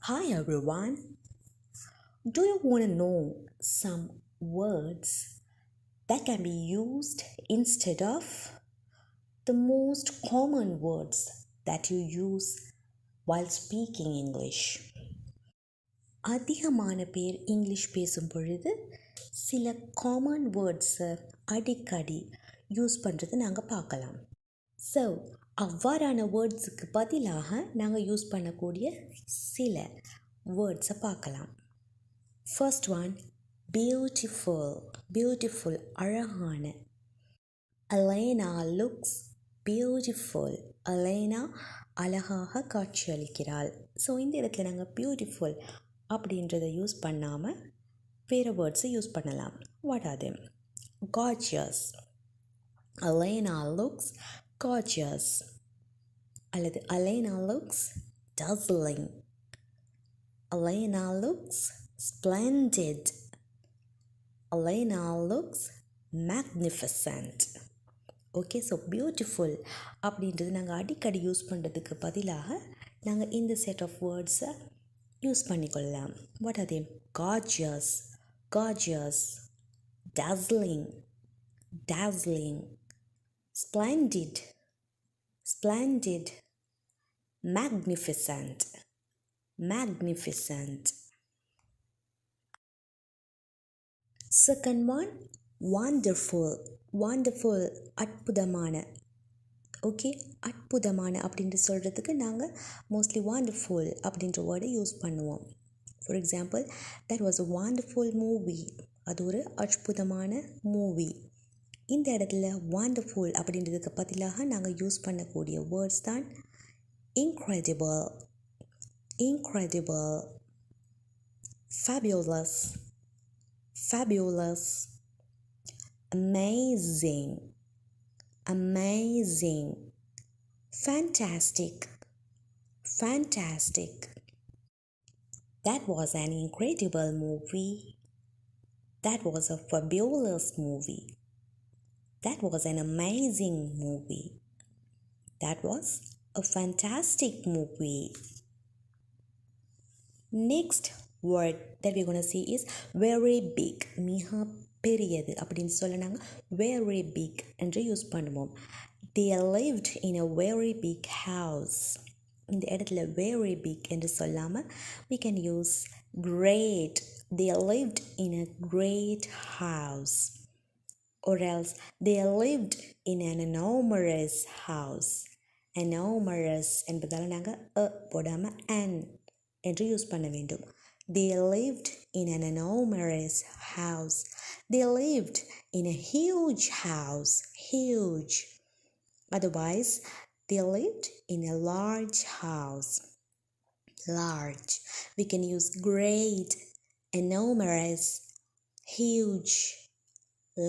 Hi everyone. Do you want to know some words that can be used instead of the most common words that you use while speaking English? அதிகமான பேர் English பேசும் பொழுது சில common வேர்ட்ஸை அடிக்கடி use பண்ணுறது நாங்கள் பார்க்கலாம். So அவ்வாறான வேர்ட்ஸுக்கு பதிலாக நாங்கள் யூஸ் பண்ணக்கூடிய சில வேர்ட்ஸை பார்க்கலாம். First one, beautiful. Beautiful, அழகான. Elena looks beautiful. Elena அழகாக காட்சியளிக்கிறாள். ஸோ இந்த இடத்துல நாங்கள் பியூட்டிஃபுல் அப்படின்றத யூஸ் பண்ணாமல் வேறு வேர்ட்ஸை யூஸ் பண்ணலாம். What are them? Gorgeous. Elena looks gorgeous. அல்லது Elena looks dazzling. Elena looks splendid. Elena looks magnificent. Okay, so beautiful அப்படின்றது நாங்கள் அடிக்கடி யூஸ் பண்ணுறதுக்கு பதிலாக நாங்கள் இந்த செட் ஆஃப் வேர்ட்ஸை யூஸ் பண்ணிக்கொள்ளலாம். What are them? Gorgeous, gorgeous, dazzling, dazzling, splendid, splendid, magnificent, magnificent. Second one, wonderful. Wonderful, அற்புதமான. ஓகே, அற்புதமான அப்படின்ட்டு சொல்கிறதுக்கு நாங்கள் மோஸ்ட்லி wonderful அப்படின்ற வேர்டை யூஸ் பண்ணுவோம். For example, that was a wonderful movie. அது ஒரு அற்புதமான மூவி. இந்த இடத்துல wonderful அப்படின்றதுக்கு பதிலாக நாங்கள் யூஸ் பண்ணக்கூடிய வேர்ட்ஸ் தான் incredible, incredible, fabulous, fabulous, amazing, amazing, fantastic, fantastic. That was an incredible movie. That was a fabulous movie. That was an amazing movie. That was a fantastic movie. Next word that we're going to see is very big. மிக பெரியது அப்படின்னு சொல்ல நாங்கள் very big என்று use பண்ணுவோம். They lived in a very big house. இந்த இடத்துல very big என்று சொல்லாமல் we can use great. They lived in a great house. Or else they lived in an enormous house. Enormous என்பதால் நாங்கள் போடாமல் an என்று யூஸ் பண்ண வேண்டும். They lived in an enormous house. They lived in a huge house. Huge. Otherwise, they lived in a large house. Large. We can use great, enormous, huge,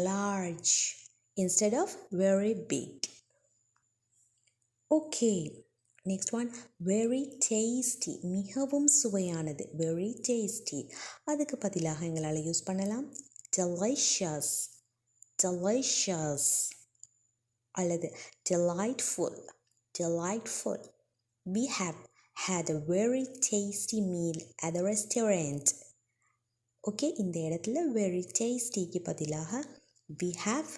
large instead of very big. Okay. Next one, very tasty. மிகவும் சுவையானது. Very tasty. அதுக்கு பதிலாக எங்களால் use பண்ணலாம் delicious, delicious, அல்லது delightful, delightful. We have had a very tasty meal at the restaurant. Okay, இந்த இடத்துல very tastyக்கு பதிலாக we have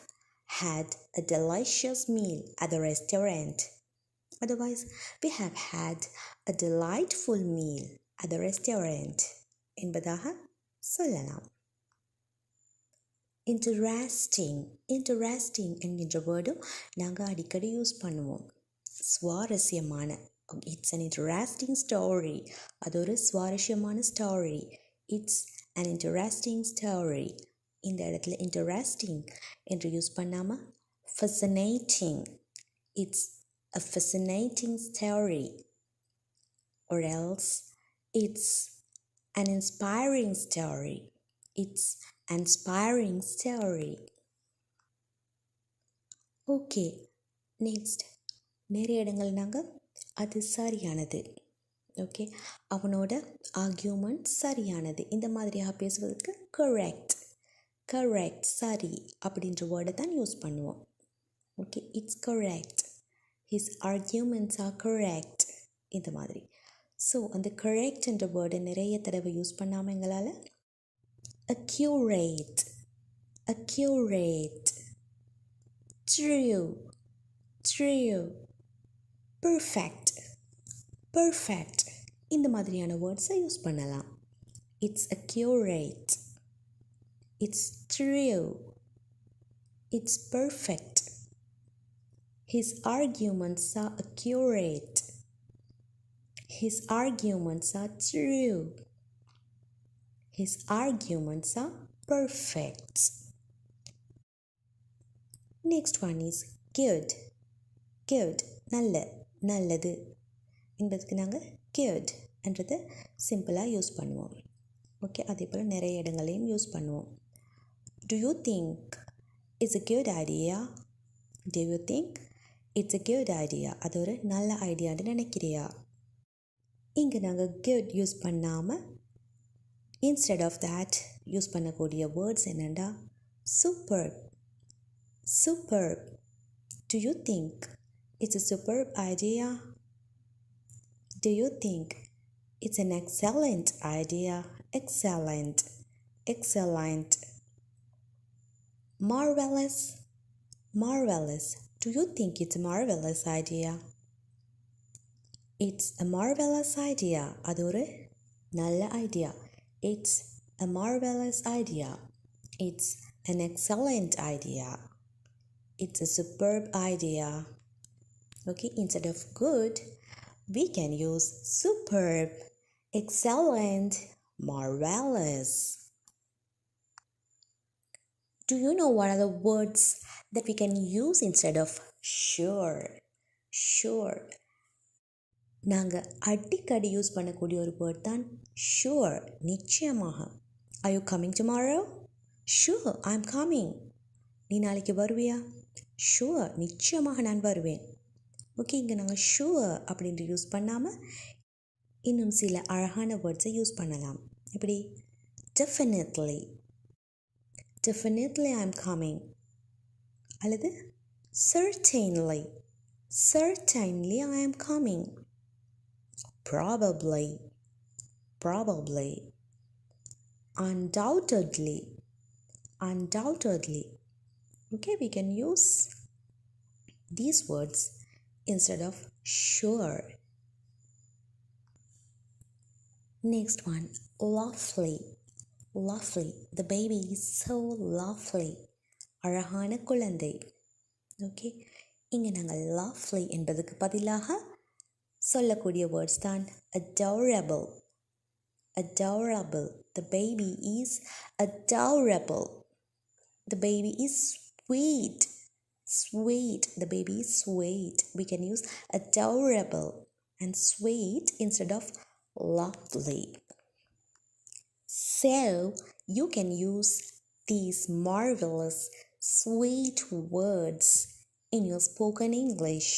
had a delicious meal at the restaurant. Otherwise, we have had a delightful meal at the restaurant என்பதாக சொல்லலாம். Interesting. Interesting என்கின்ற வேர்டும் நாங்கள் அடிக்கடி use பண்ணுவோம். சுவாரஸ்யமான. It's an interesting story. அது ஒரு சுவாரஸ்யமான story. It's an interesting story. இந்த இடத்துல interesting என்று யூஸ் பண்ணாமல் fascinating. It's a fascinating story. Or else it's an inspiring story. It's an inspiring story. Okay, next. நிறைய இடங்கள் நாங்கள் அது சரியானது. ஓகே, அவனோட ஆர்கியூமெண்ட் சரியானது. இந்த மாதிரியாக பேசுவதற்கு correct, correct, சரி அப்படின்ற வேர்டை தான் யூஸ் பண்ணுவோம். Okay, it's correct. His arguments are correct. இந்த மாதிரி. ஸோ அந்த கரெக்ட் என்ற வேர்டை நிறைய தடவை யூஸ் பண்ணாமல் எங்களால் accurate, accurate, true, true, perfect, perfect இந்த மாதிரியான வேர்ட்ஸை யூஸ் பண்ணலாம். It's accurate, it's true, it's perfect. His arguments are accurate. His arguments are true. His arguments are perfect. Next one is good. Good. நல்லது என்பதுக்கு நாங்கள் good என்றது சிம்பிளாக use பண்ணுவோம். Okay, அதே போல் நிறைய இடங்களையும் யூஸ் பண்ணுவோம். Do you think it's a good idea? Do you think it's a good idea? அது ஒரு நல்ல ஐடியான்னு நினைக்கிறியா? இங்கே நாங்கள் good யூஸ் பண்ணாமல் instead of that யூஸ் பண்ணக்கூடிய வேர்ட்ஸ் என்னென்னா superb, superb. Do you think it's a superb idea? Do you think it's an excellent idea? Excellent, excellent. Marvelous, marvelous. Do you think it's a marvelous idea? It's a marvelous idea. அது ஒரு நல்ல idea. It's a marvelous idea. It's an excellent idea. It's a superb idea. Okay, instead of good, we can use superb, excellent, marvelous. Do you know what are the words that we can use instead of sure? Sure. நாங்கள் அடிக்கடி use பண்ணக்கூடிய ஒரு word தான் sure, நிச்சயமாக. Are you coming tomorrow? Sure, I'm coming. நீ நாளைக்கு வருவியா? Sure, நிச்சயமாக நான் வருவேன். ஓகே, இங்கே நாங்கள் ஷுவர் அப்படின்ட்டு யூஸ் பண்ணாமல் இன்னும் சில அழகான வேர்ட்ஸை யூஸ் பண்ணலாம். எப்படி? Definitely, definitely I'm coming. அல்லது certainly, certainly I am coming. Probably, probably. Undoubtedly, undoubtedly. Okay, we can use these words instead of sure. Next one, lovely, lovely. The baby is so lovely. அழகான குழந்தை. Okay, இங்கே நாங்கள் lovely என்பதுக்கு பதிலாக சொல்லக்கூடிய words தான் adorable, adorable. The baby is adorable. The baby is sweet, sweet. The baby is sweet. We can use adorable and sweet instead of lovely. So you can use these marvelous, sweet words in your spoken English.